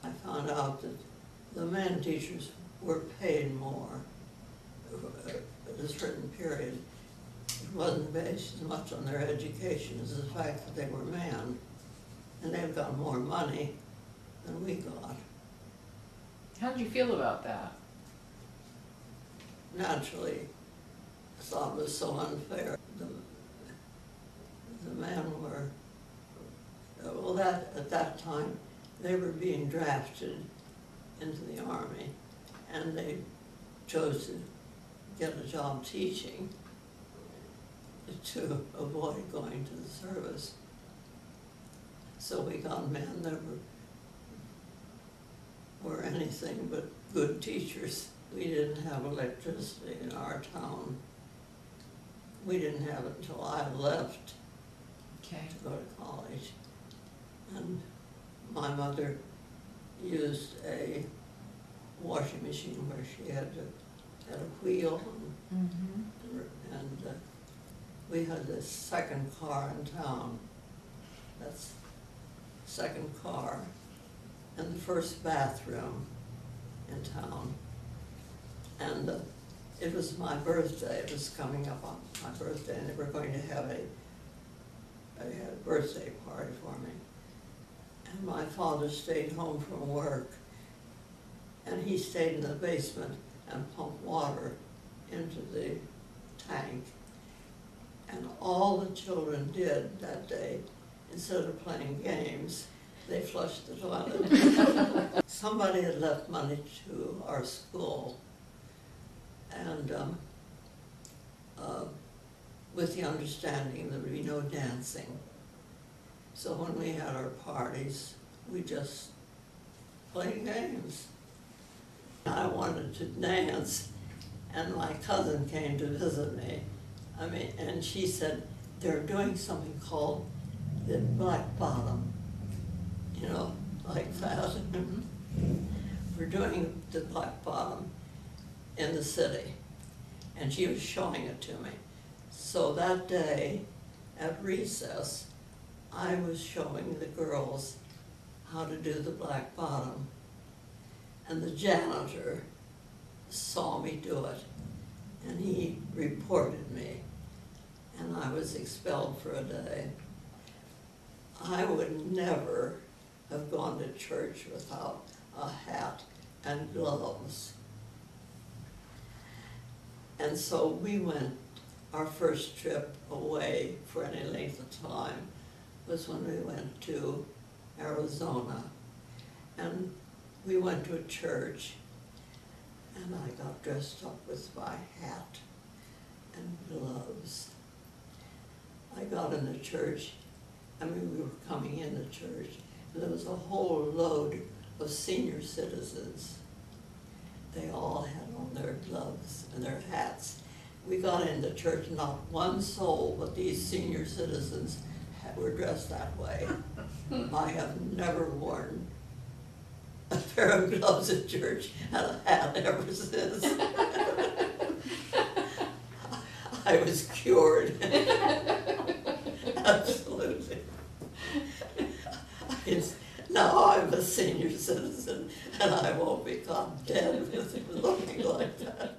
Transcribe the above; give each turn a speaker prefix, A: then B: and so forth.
A: I found out that the men teachers were paid more at a certain period. It wasn't based as much on their education as the fact that they were men, and they've got more money than we got.
B: How did you feel about that?
A: Naturally, I thought it was so unfair. The men were, well, at that time, they were being drafted into the Army, and they chose to get a job teaching to avoid going to the service. So we got men that were anything but good teachers. We didn't have electricity in our town. We didn't have it until I left to go to college. And my mother used a washing machine where she had a wheel, and we had this second car in town. That's second car, and the first bathroom in town. And it was my birthday. It was coming up on my birthday, and they were going to have a birthday party for me. And my father stayed home from work, and he stayed in the basement and pumped water into the tank. And all the children did that day, instead of playing games, they flushed the toilet. Somebody had left money to our school, and with the understanding there would be no dancing. So when we had our parties, we just played games. I wanted to dance, and my cousin came to visit me. And she said, they're doing something called the Black Bottom, you know, like that. We're doing the Black Bottom in the city, and she was showing it to me. So that day, at recess, I was showing the girls how to do the Black Bottom, and the janitor saw me do it, and he reported me, and I was expelled for a day. I would never have gone to church without a hat and gloves. And so we went, our first trip away for any length of time was when we went to Arizona. And we went to a church, and I got dressed up with my hat and gloves. I got in the church, we were coming in the church, and there was a whole load of senior citizens. They all had on their gloves and their hats. We got in the church, not one soul but these senior citizens were dressed that way. I have never worn a pair of gloves at church and a hat ever since. I was cured. Absolutely. Now I'm a senior citizen, and I won't be caught dead with looking like that.